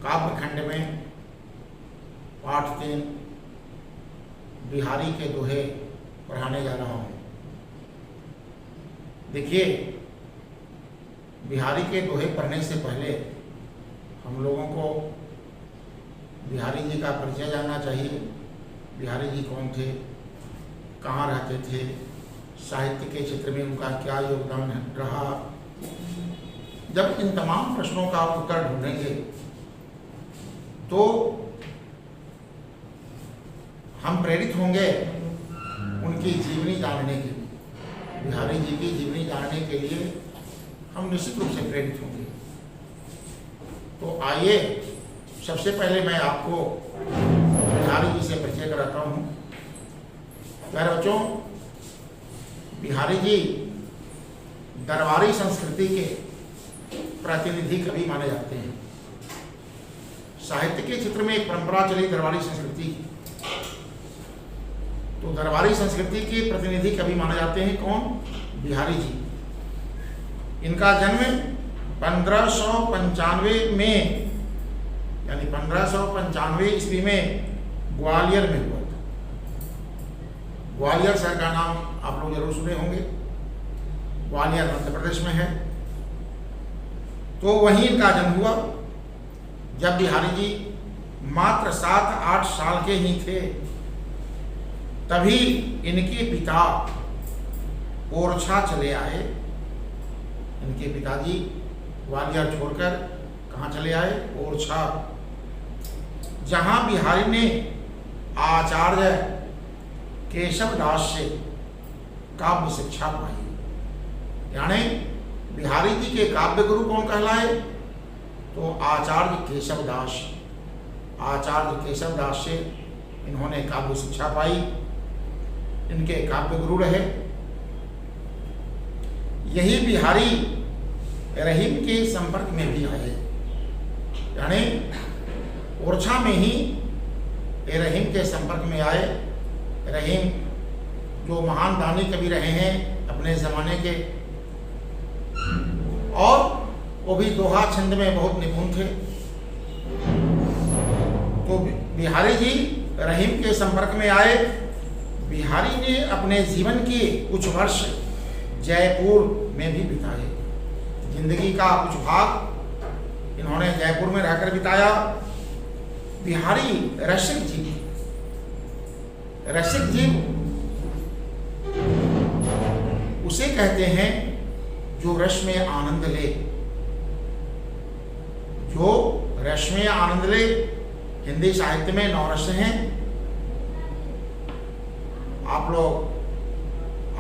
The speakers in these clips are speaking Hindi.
काव्यखंड में पाठ 3 बिहारी के दोहे पढ़ाने जा रहा हूँ। देखिए, बिहारी के दोहे पढ़ने से पहले हम लोगों को बिहारी जी का परिचय जानना चाहिए। बिहारी जी कौन थे, कहाँ रहते थे, साहित्य के क्षेत्र में उनका क्या योगदान रहा। जब इन तमाम प्रश्नों का उत्तर ढूंढेंगे तो हम प्रेरित होंगे उनकी जीवनी जानने के लिए। बिहारी जी की जीवनी जानने के लिए हम निश्चित रूप से प्रेरित होंगे। तो आइए, सबसे पहले मैं आपको बिहारी जी से परिचय कराता हूँ। प्यारे बच्चों, बिहारी जी दरबारी संस्कृति के प्रतिनिधि कवि माने जाते हैं। साहित्य के क्षेत्र में एक परंपरा चली दरबारी संस्कृति की, तो दरबारी संस्कृति के प्रतिनिधि कवि माने जाते हैं कौन? बिहारी जी। इनका जन्म 1595 में, यानी 1595 ईस्वी में ग्वालियर में हुआ था। ग्वालियर शहर का नाम आप लोग जरूर सुने होंगे। ग्वालियर मध्य प्रदेश में है। तो वहीं इनका जन्म हुआ। जब बिहारी जी मात्र 7-8 साल के ही थे, तभी इनके पिता ओरछा चले आए। इनके पिताजी ग्वालियर छोड़कर कहाँ चले आए? ओरछा, जहां बिहारी ने आचार्य केशव दास से काव्य शिक्षा पाई। यानी बिहारी जी के काव्य गुरु कौन कहलाए? तो आचार्य केशव दास। आचार्य केशव दास से इन्होंने काव्य शिक्षा पाई, इनके काव्य गुरु रहे। यही बिहारी रहीम के संपर्क में भी आए। यानी ओरछा में ही रहीम के संपर्क में आए। रहीम जो महान दानी कवि रहे हैं अपने जमाने के, और वो भी दोहा छंद में बहुत निपुण थे। तो बिहारी जी रहीम के संपर्क में आए। बिहारी ने अपने जीवन के कुछ वर्ष जयपुर में भी बिताए। जिंदगी का कुछ भाग इन्होंने जयपुर में रहकर बिताया। बिहारी रसिक जीव। रसिक जीव उसे कहते हैं जो रस में आनंद ले। जो रस में आनंद ले। हिंदी साहित्य में 9 रस हैं। आप लोग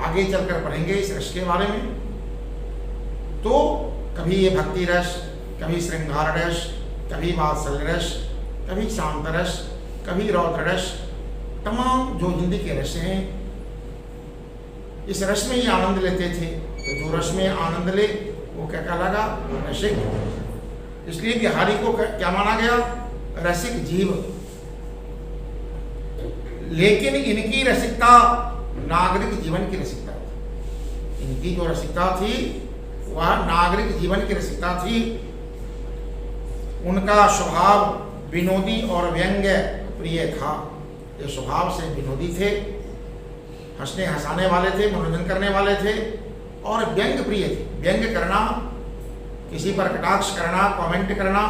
आगे चलकर पढ़ेंगे इस रस के बारे में। तो कभी ये भक्ति रस, कभी श्रृंगार रस, कभी वात्सल्य रस, कभी शांत रस, कभी रौद्र रस, तमाम जो हिंदी के रस हैं, इस रस में ही आनंद लेते थे। तो जो रस में आनंद ले वो क्या कहलागा? रसिक। इसलिए बिहारी को क्या माना गया? रसिक जीव। लेकिन इनकी रसिकता नागरिक जीवन की रसिकता थी। इनकी जो रसिकता थी वह नागरिक जीवन की रसिकता थी। उनका स्वभाव विनोदी और व्यंग्य प्रिय था। ये स्वभाव से विनोदी थे, हंसने हंसाने वाले थे, मनोरंजन करने वाले थे, और व्यंग्य प्रिय थे। व्यंग्य करना, किसी पर कटाक्ष करना, कमेंट करना,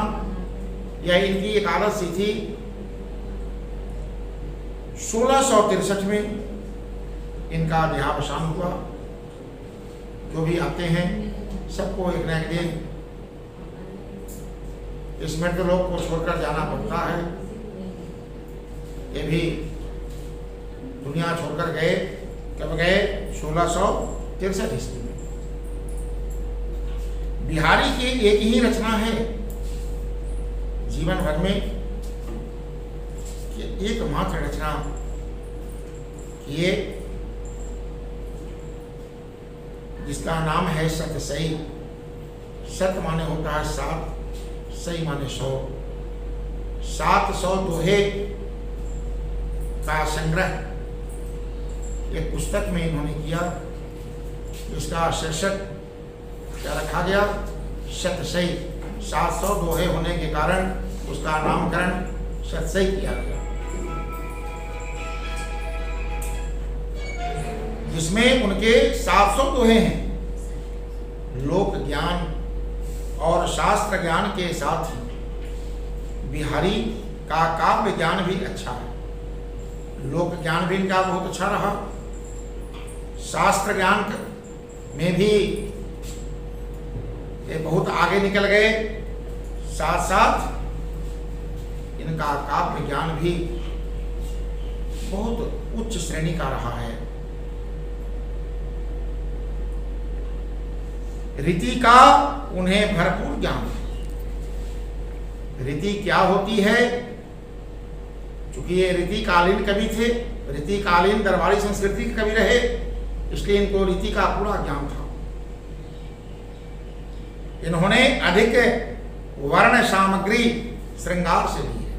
यह इनकी एक आदत सी थी। 1663 में इनका देहावसान हुआ। जो भी आते हैं सबको एक न एक दिन इस मृत लोक को छोड़कर जाना पड़ता है। ये भी दुनिया छोड़कर गए। कब गए? 1663 ईस्वी में। बिहारी की एक ही रचना है जीवन भर में, कि एकमात्र रचना ये, जिसका नाम है सतसई। सत माने होता है 7, सही माने 100। 700 दोहे का संग्रह एक पुस्तक में इन्होंने किया, जिसका शीर्षक क्या रखा गया? सतसई। 700 दोहे होने के कारण उसका नामकरण सत से ही किया गया, जिसमें उनके 700 दोहे हैं। लोक ज्ञान और शास्त्र ज्ञान के साथ ही बिहारी का काव्य ज्ञान भी अच्छा है। लोक ज्ञान भी इनका बहुत अच्छा रहा, शास्त्र ज्ञान में भी ये बहुत आगे निकल गए, साथ साथ इनका काव्य ज्ञान भी बहुत उच्च श्रेणी का रहा है। रीति का उन्हें भरपूर ज्ञान है। रीति क्या होती है, चूंकि ये रीतिकालीन कवि थे, रीतिकालीन दरबारी संस्कृति के कवि रहे, इसलिए इनको रीति का पूरा ज्ञान था। इन्होंने अधिक वर्ण सामग्री श्रृंगार से ली है,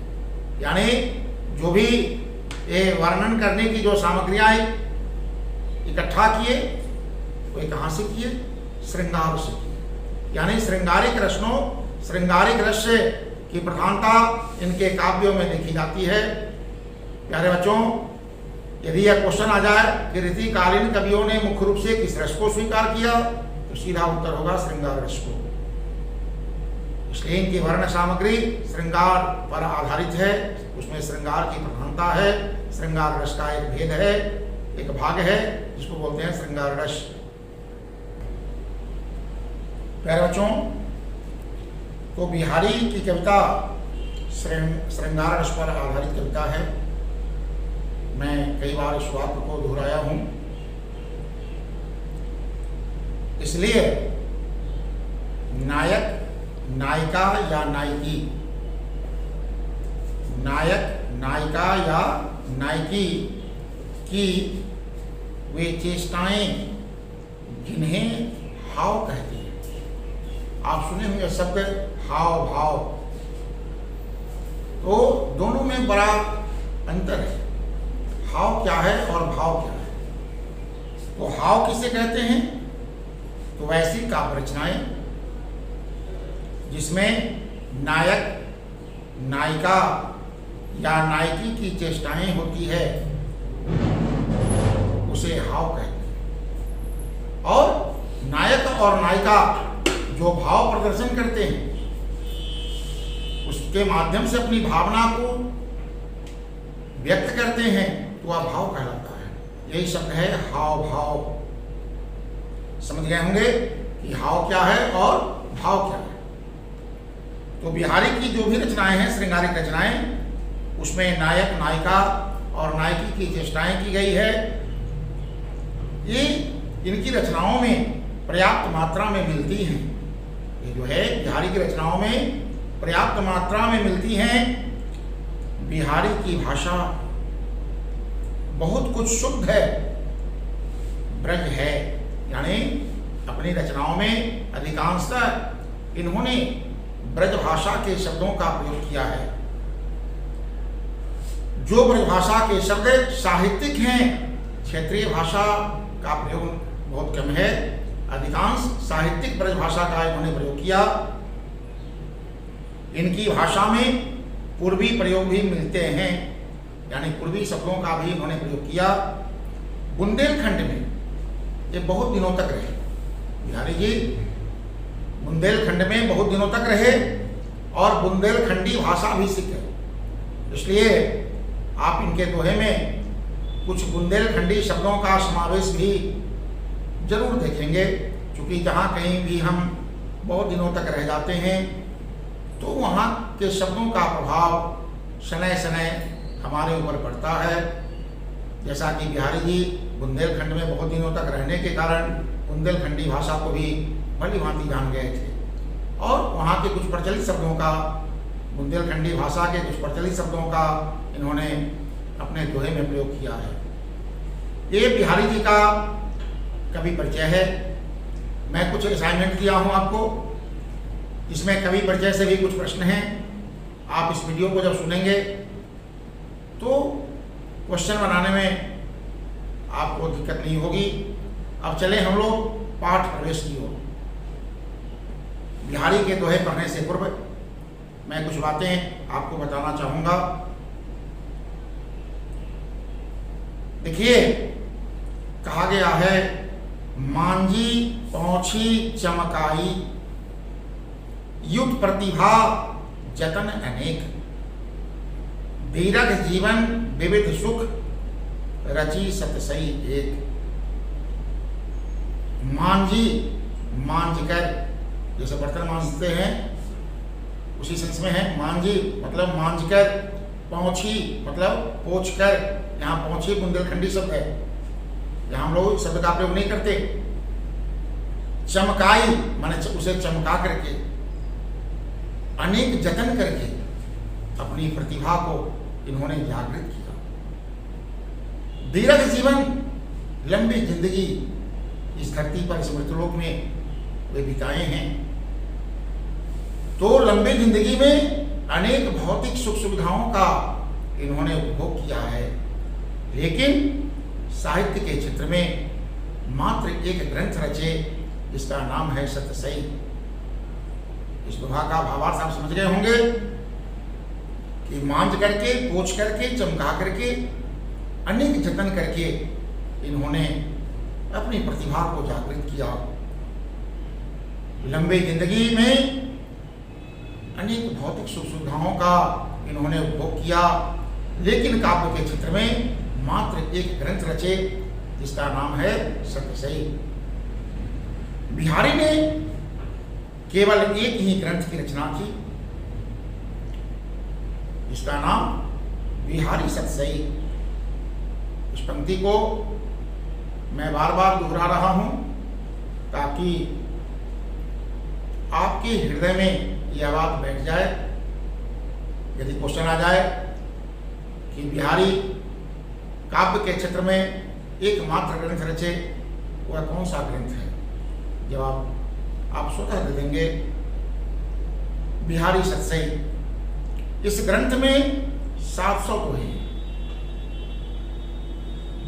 यानी जो भी ये वर्णन करने की जो सामग्रियां इकट्ठा किए वो कहाँ से किए, श्रृंगार से किए। यानी श्रृंगारिक रचनों, श्रृंगारिक रस की प्रधानता इनके काव्यों में देखी जाती है। प्यारे बच्चों, यदि यह क्वेश्चन आ जाए कि रीतिकालीन कवियों ने मुख्य रूप से किस रस को स्वीकार किया, तो सीधा उत्तर होगा श्रृंगार रस को। इसलिए इनकी वर्ण सामग्री श्रृंगार पर आधारित है, उसमें श्रृंगार की प्रधानता है। श्रृंगार रस का एक भेद है, एक भाग है जिसको बोलते हैं श्रृंगार रस। प्यारे बच्चों, तो बिहारी की कविता श्रृंगार रस पर आधारित कविता है। मैं कई बार इस वाक्य को दोहराया हूं, इसलिए नायक, नायिका या नायिकी, नायक, नायिका या नायिकी की वे चेष्टाएं जिन्हें हाव कहते हैं। आप सुने होंगे शब्द हाव भाव, तो दोनों में बड़ा अंतर है। हाव क्या है और भाव क्या है। तो हाव किसे कहते हैं, तो वैसी काव्य रचनाएं जिसमें नायक, नायिका या नायिकी की चेष्टाएं होती है, उसे हाव कहते हैं। और नायक और नायिका जो भाव प्रदर्शन करते हैं, उसके माध्यम से अपनी भावना को व्यक्त करते हैं, तो वह भाव कहलाता है। यही शब्द है हाव भाव। समझ गए होंगे कि हाव क्या है और भाव क्या है। तो बिहारी की जो भी रचनाएं हैं, श्रृंगारिक रचनाएं, उसमें नायक, नायिका और नायिकी की चेष्टाएं की गई है। ये इनकी रचनाओं में पर्याप्त मात्रा में मिलती हैं। ये जो है बिहारी की रचनाओं में पर्याप्त मात्रा में मिलती हैं। बिहारी की भाषा बहुत कुछ शुद्ध है, ब्रज है, यानी अपनी रचनाओं में अधिकांशतः इन्होंने ब्रज भाषा के शब्दों का प्रयोग किया है। जो ब्रज भाषा के शब्द साहित्यिक हैं, क्षेत्रीय भाषा का प्रयोग बहुत कम है। अधिकांश साहित्यिक ब्रज भाषा का इन्होंने प्रयोग किया। इनकी भाषा में पूर्वी प्रयोग भी मिलते हैं, यानी पूर्वी शब्दों का भी इन्होंने प्रयोग किया। बुंदेलखंड में ये बहुत दिनों तक रहे। बिहारी जी बुंदेलखंड में बहुत दिनों तक रहे और बुंदेलखंडी भाषा भी सीखे। इसलिए आप इनके दोहे में कुछ बुंदेलखंडी शब्दों का समावेश भी जरूर देखेंगे, क्योंकि जहाँ कहीं भी हम बहुत दिनों तक रह जाते हैं तो वहाँ के शब्दों का प्रभाव शनय शनय हमारे ऊपर पड़ता है। जैसा कि बिहारी जी बुंदेलखंड में बहुत दिनों तक रहने के कारण बुंदेलखंडी भाषा को भी भली भांति जान गए थे और वहाँ के कुछ प्रचलित शब्दों का, बुंदेलखंडी भाषा के कुछ प्रचलित शब्दों का इन्होंने अपने दोहे में प्रयोग किया है। ये बिहारी जी का कवि परिचय है। मैं कुछ असाइनमेंट दिया हूँ आपको, इसमें कवि परिचय से भी कुछ प्रश्न हैं। आप इस वीडियो को जब सुनेंगे तो क्वेश्चन बनाने में आपको दिक्कत नहीं होगी। अब चले हम लोग पाठ प्रवेश की ओर। बिहारी के दोहे पढ़ने से पूर्व मैं कुछ बातें आपको बताना चाहूंगा। देखिए, कहा गया है मांझी पहुंची चमकाई, युद्ध प्रतिभा जतन अनेक, दीर्घ जीवन विविध सुख रची सतसई एक। मांझी, मांझ कर, जैसे बर्तन मांझते हैं उसी सेंस में है। मांझी मतलब मांझ कर, पहुंची मतलब पोंछ कर। यहाँ पहुंची बुंदेलखंडी शब्द है, यहाँ हम लोग शब्द का प्रयोग नहीं करते। चमकाई माने उसे चमका करके, अनेक जतन करके अपनी प्रतिभा को इन्होंने जागृत किया। दीर्घ जीवन, लंबी जिंदगी इस धरती पर, इस मृतलोक में वे बिताए हैं। तो लंबी जिंदगी में अनेक भौतिक सुख सुविधाओं का इन्होंने उपभोग किया है, लेकिन साहित्य के क्षेत्र में मात्र एक ग्रंथ रचे जिसका नाम है सतसई। इस दोहा का भावार्थ आप समझ गए होंगे कि मांझ करके, पोंछ करके, चमका करके, अनेक जतन करके इन्होंने अपनी प्रतिभा को जागृत किया। लंबी जिंदगी में अनेक भौतिक सुख सुविधाओं का इन्होंने उपभोग किया, लेकिन काव्य के क्षेत्र में मात्र एक ग्रंथ रचे जिसका नाम है सतसई। बिहारी ने केवल एक ही ग्रंथ की रचना की जिसका नाम बिहारी सतसई। इस पंक्ति को मैं बार बार दोहरा रहा हूं ताकि आपके हृदय में यह बात बैठ जाए। यदि क्वेश्चन आ जाए कि बिहारी काव्य के क्षेत्र में एकमात्र ग्रंथ रचे, वह कौन सा ग्रंथ है, जवाब आप स्वतः दे देंगे, बिहारी सतसई। इस ग्रंथ में 700 दोहे हैं।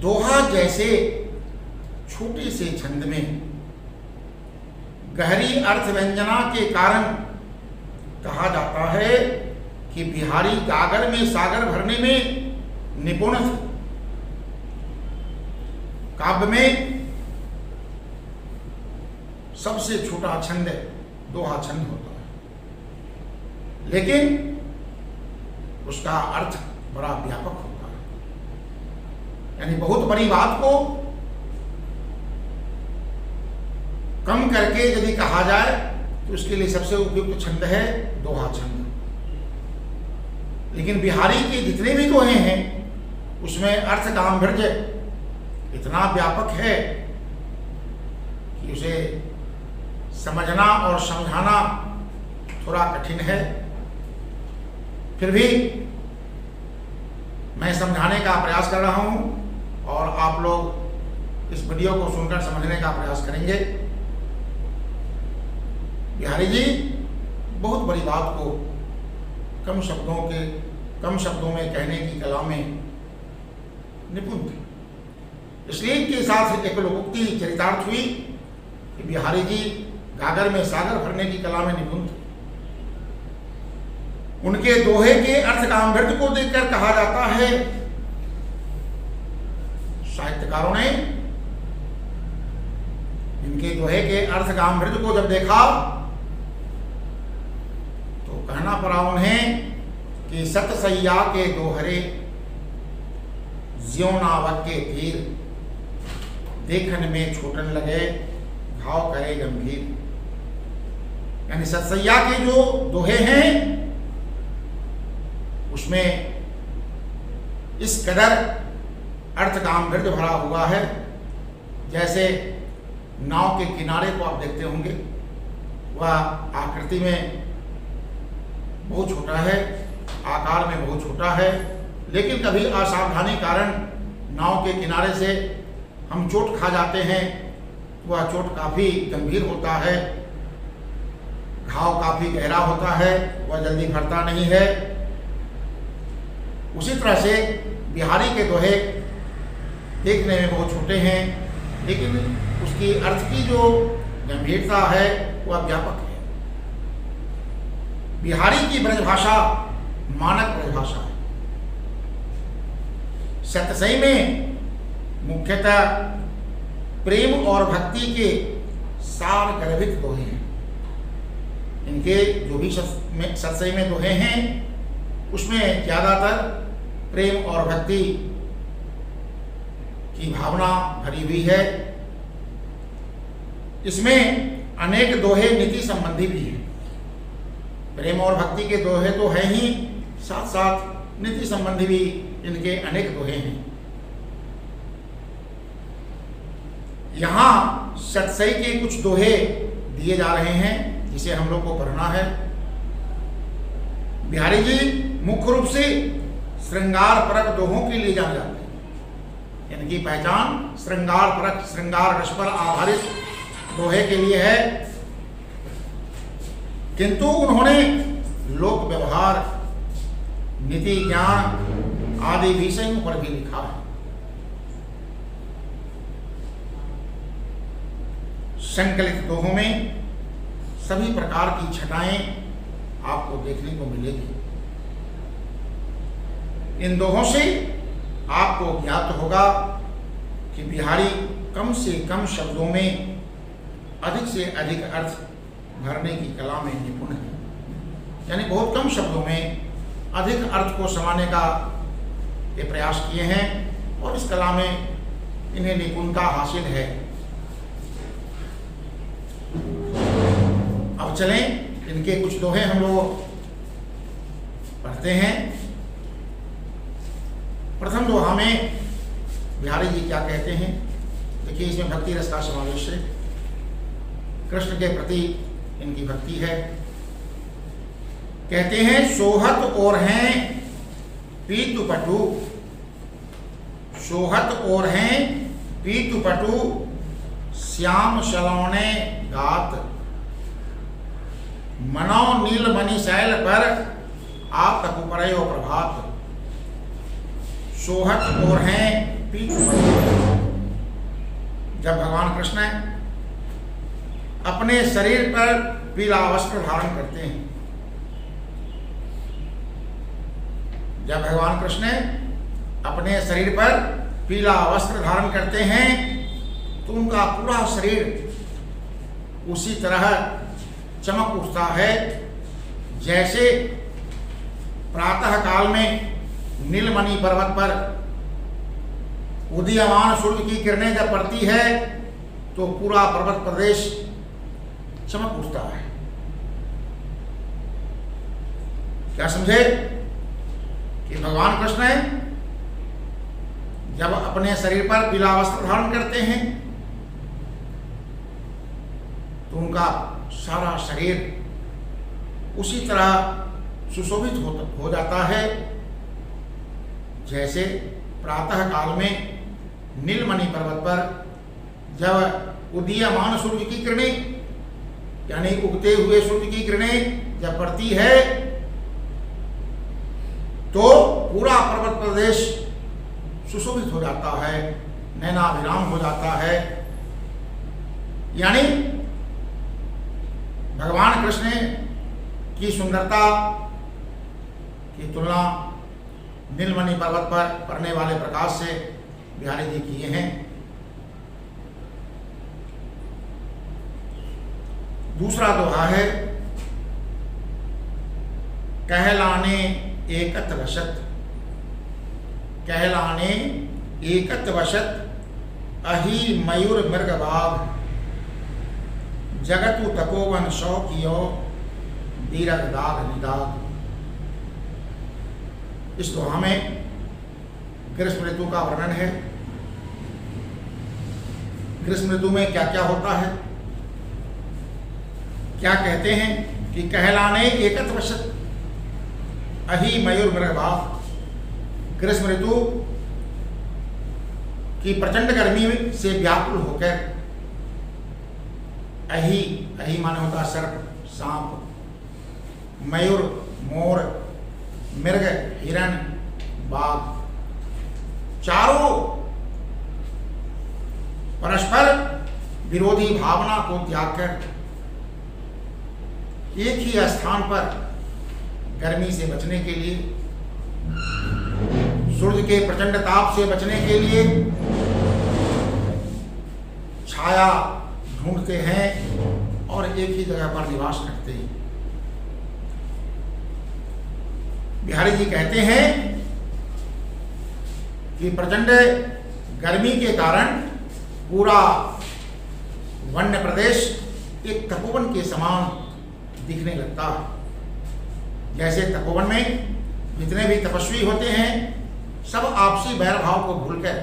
दोहा जैसे छोटे से छंद में गहरी अर्थ व्यंजना के कारण कहा जाता है कि बिहारी गागर में सागर भरने में निपुण थे। काव्य में सबसे छोटा छंद दोहा छंद होता है, लेकिन उसका अर्थ बड़ा व्यापक होता है। यानी बहुत बड़ी बात को कम करके यदि कहा जाए तो उसके लिए सबसे उपयुक्त छंद है दोहा छंद। लेकिन बिहारी के जितने भी दोहे हैं उसमें अर्थ गांभीर्य इतना व्यापक है कि उसे समझना और समझाना थोड़ा कठिन है। फिर भी मैं समझाने का प्रयास कर रहा हूं और आप लोग इस वीडियो को सुनकर समझने का प्रयास करेंगे। बिहारी जी बहुत बड़ी बात को कम शब्दों में कहने की कला में निपुण थे। इसलिए इनके साथ एक लोकोक्ति चरितार्थ हुई कि बिहारी जी गागर में सागर भरने की कला में निपुण थे। उनके दोहे के अर्थ गांभीर्य को देखकर कहा जाता है, साहित्यकारों ने इनके दोहे के अर्थ गांभीर्य को जब देखा तो कहना पड़ा उन्हें कि सतसैया के दोहरे ज्यों नावक के तीर, देखन में छोटन लगे घाव करे गंभीर। यानी सतसैया के जो दोहे हैं उसमें इस कदर अर्थ गांभीर्य भरा हुआ है। जैसे नाव के किनारे को आप देखते होंगे, वह आकृति में बहुत छोटा है, आकार में बहुत छोटा है, लेकिन कभी असावधानी कारण नाव के किनारे से हम चोट खा जाते हैं, वह चोट काफ़ी गंभीर होता है, घाव काफ़ी गहरा होता है, वह जल्दी भरता नहीं है। उसी तरह से बिहारी के दोहे देखने में बहुत छोटे हैं, लेकिन उसकी अर्थ की जो गंभीरता है वह व्यापक है। बिहारी की ब्रजभाषा मानक ब्रजभाषा है। सतसई में मुख्यतः प्रेम और भक्ति के सार गर्भित दोहे हैं। इनके जो भी सतसई में दोहे हैं उसमें ज़्यादातर प्रेम और भक्ति की भावना भरी हुई है। इसमें अनेक दोहे नीति संबंधी भी हैं। प्रेम और भक्ति के दोहे तो हैं ही, साथ साथ नीति संबंधी भी इनके अनेक दोहे हैं। यहाँ सतसई के कुछ दोहे दिए जा रहे हैं जिसे हम लोग को पढ़ना है। बिहारी जी मुख्य रूप से श्रृंगार परक दोहों के लिए जाने जाते हैं। इनकी पहचान श्रृंगार परक, श्रृंगार रस पर आधारित दोहे के लिए है, किंतु उन्होंने लोक व्यवहार, नीति, ज्ञान आदि विषयों पर भी लिखा है। संकलित दोहों में सभी प्रकार की छटाएं आपको देखने को मिलेगी। इन दोहों से आपको ज्ञात होगा कि बिहारी कम से कम शब्दों में अधिक से अधिक अर्थ भरने की कला में निपुण है। यानी बहुत कम शब्दों में अधिक अर्थ को समाने का ये प्रयास किए हैं और इस कला में इन्हें निपुणता हासिल है। अब चलें इनके कुछ दोहे हम लोग पढ़ते हैं। प्रथम दोहा में बिहारी जी क्या कहते हैं, देखिए इसमें भक्ति रस का समावेश है। कृष्ण के प्रति इनकी भक्ति है। कहते हैं सोहत और हैं पीतु पटु, सोहत और हैं पीतु पटु, श्याम सलौने गात, मनो नील मणि शैल पर आप तक परयो प्रभात। सोहत और हैं पीतु पटु। जब भगवान कृष्ण अपने शरीर पर पीला वस्त्र धारण करते हैं, जब भगवान कृष्ण अपने शरीर पर पीला वस्त्र धारण करते हैं तो उनका पूरा शरीर उसी तरह चमक उठता है जैसे प्रातः काल में नीलमणि पर्वत पर उदीयमान सूर्य की किरणें जब पड़ती है तो पूरा पर्वत प्रदेश चमक उठता है। क्या समझे कि भगवान कृष्ण जब अपने शरीर पर पीला वस्त्र धारण करते हैं तो उनका सारा शरीर उसी तरह सुशोभित हो जाता है जैसे प्रातः काल में नीलमणि पर्वत पर जब उदीयमान सूर्य की किरणें यानी उगते हुए सूर्य की किरणें जब पड़ती है तो पूरा पर्वत प्रदेश सुशोभित हो जाता है, नैनाभिराम हो जाता है। यानी भगवान कृष्ण की सुंदरता की तुलना नीलमणि पर्वत पर पड़ने वाले प्रकाश से बिहारी जी किए हैं। दूसरा दोहा है कहलाने एकत वशत, कहलाने एकत वशत अहि मयूर मृगबाग, जगतु तपोवन सौ कियो दीरग दाग निदाग। इस दोहा में ग्रीष्म ऋतु का वर्णन है। ग्रीष्म ऋतु में क्या क्या होता है, क्या कहते हैं कि कहलाने एकत वशत अहि मयूर मृगबाग। ग्रीष्म ऋतु की प्रचंड गर्मी से व्याकुल होकर अहि, अहि माने होता सर्प, सांप, मयूर मोर, मृग हिरण, बाघ, चारों परस्पर विरोधी भावना को त्याग कर एक ही स्थान पर गर्मी से बचने के लिए, सूर्य के प्रचंड ताप से बचने के लिए छाया ढूंढते हैं और एक ही जगह पर निवास करते हैं। बिहारी जी कहते हैं कि प्रचंड गर्मी के कारण पूरा वन्य प्रदेश एक तपोवन के समान दिखने लगता है। जैसे तपोवन में जितने भी तपस्वी होते हैं सब आपसी बैर भाव को भूलकर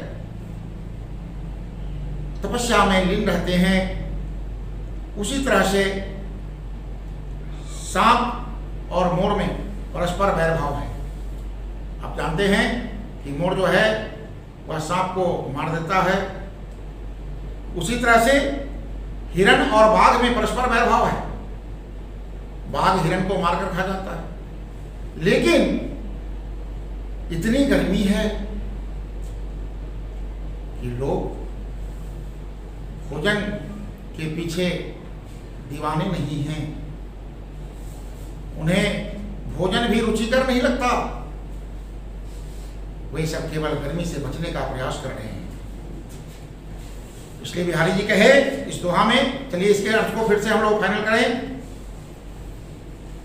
तपस्या में लीन रहते हैं, उसी तरह से सांप और मोर में परस्पर बैर भाव है। आप जानते हैं कि मोर जो है वह सांप को मार देता है, उसी तरह से हिरण और बाघ में परस्पर बैर भाव है। बाघ हिरण को मारकर खा जाता है। लेकिन इतनी गर्मी है कि लोग भोजन के पीछे दीवाने नहीं हैं, उन्हें भोजन भी रुचिकर नहीं लगता, वे सब केवल गर्मी से बचने का प्रयास कर रहे हैं। इसलिए बिहारी जी कहे इस दोहा में, चलिए इसके अर्थ को फिर से हम लोग फाइनल करें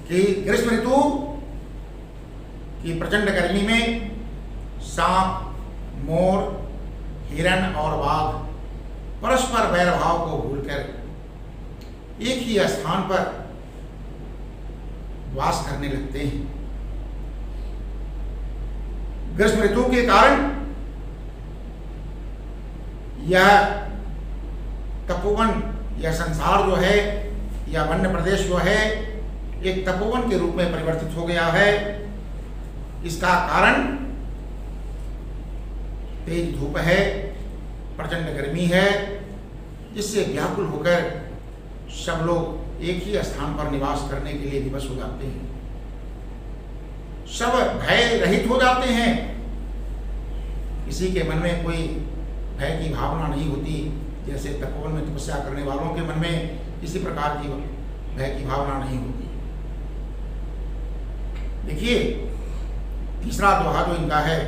कि ग्रीष्म ऋतु की प्रचंड गर्मी में सांप, मोर, हिरण और बाघ परस्पर बैर भाव को भूलकर एक ही स्थान पर वास करने लगते हैं। ग्रीष्म ऋतु के कारण यह तपोवन, यह संसार जो है, यह वन्य प्रदेश जो है एक तपोवन के रूप में परिवर्तित हो गया है। इसका कारण तेज धूप है, प्रचंड गर्मी है, जिससे व्याकुल होकर सब लोग एक ही स्थान पर निवास करने के लिए विवश हो जाते हैं। सब भय रहित हो जाते हैं, किसी के मन में कोई भय की भावना नहीं होती। जैसे तपोवन में तपस्या करने वालों के मन में किसी प्रकार की भय की भावना नहीं होती। देखिए तीसरा दोहा जो इनका है,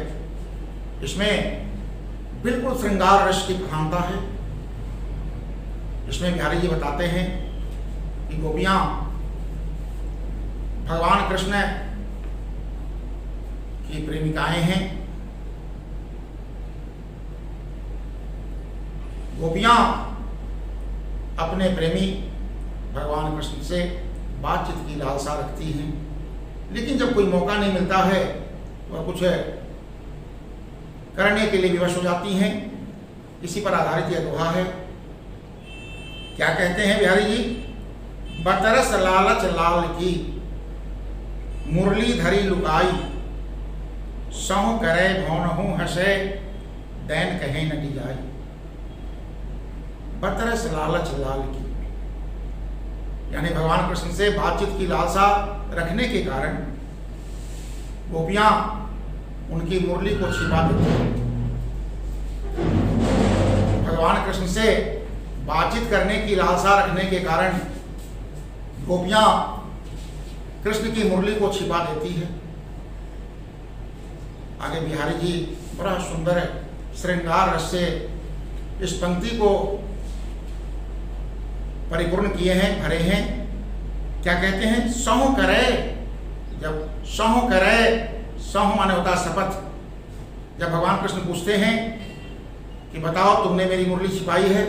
इसमें बिल्कुल श्रृंगार रस की प्रधानता है। इसमें बिहारी जी बताते हैं कि गोपियां भगवान कृष्ण की प्रेमिकाएं हैं। गोपियां अपने प्रेमी भगवान कृष्ण से बातचीत की लालसा रखती हैं, लेकिन जब कोई मौका नहीं मिलता है वह कुछ करने के लिए विवश हो जाती हैं। इसी पर आधारित यह दोहा है। क्या कहते हैं बिहारी जी? बतरस लालच लाल की मुरली धरी लुकाई, सहु करे भौनहु हंसे दैन कहे नटी जाई। बतरस लालच लाल की, यानी भगवान कृष्ण से बातचीत की लालसा रखने के कारण गोपियां उनकी मुरली को छिपा देती हैं। भगवान कृष्ण से बातचीत करने की लालसा रखने के कारण गोपियां कृष्ण की मुरली को छिपा देती है। आगे बिहारी जी बड़ा सुंदर श्रृंगार रस से इस पंक्ति को परिपूर्ण किए हैं, भरे हैं। क्या कहते हैं? सहु करे, जब सहु करे, सहु माने होता शपथ। जब भगवान कृष्ण पूछते हैं कि बताओ तुमने मेरी मुरली छिपाई है,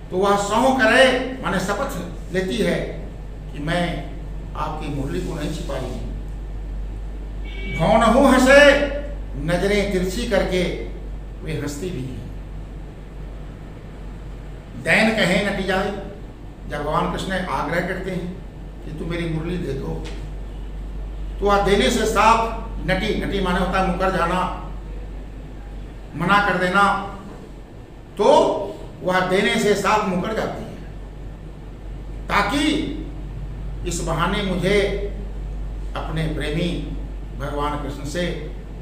तो वह सहु करे माने शपथ लेती है कि मैं आपकी मुरली को नहीं छिपाई। भौनहु हंसे, नजरें तिरछी करके वे हंसती भी हैं। दैन कहे नटी जाए, जब भगवान कृष्ण आग्रह करते हैं कि तू मेरी मुरली दे दो, तो वह देने से साफ नटी, नटी माने होता है मुकर जाना, मना कर देना, तो वह देने से साफ मुकर जाती है, ताकि इस बहाने मुझे अपने प्रेमी भगवान कृष्ण से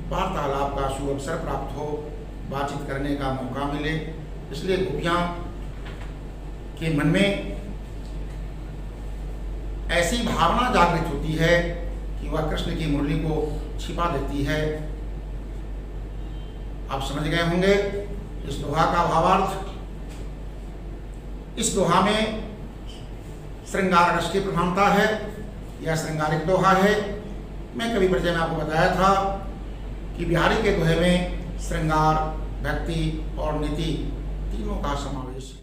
वार्तालाप का सुअवसर प्राप्त हो, बातचीत करने का मौका मिले। इसलिए गोपियां के मन में ऐसी भावना जागृत होती है कि वह कृष्ण की मुरली को छिपा देती है। आप समझ गए होंगे इस दोहा का भावार्थ। इस दोहा में श्रृंगार रस की प्रधानता है, यह श्रृंगारिक दोहा है। मैं कवि परिचय में आपको बताया था कि बिहारी के दोहे में श्रृंगार, भक्ति और नीति तीनों का समावेश है।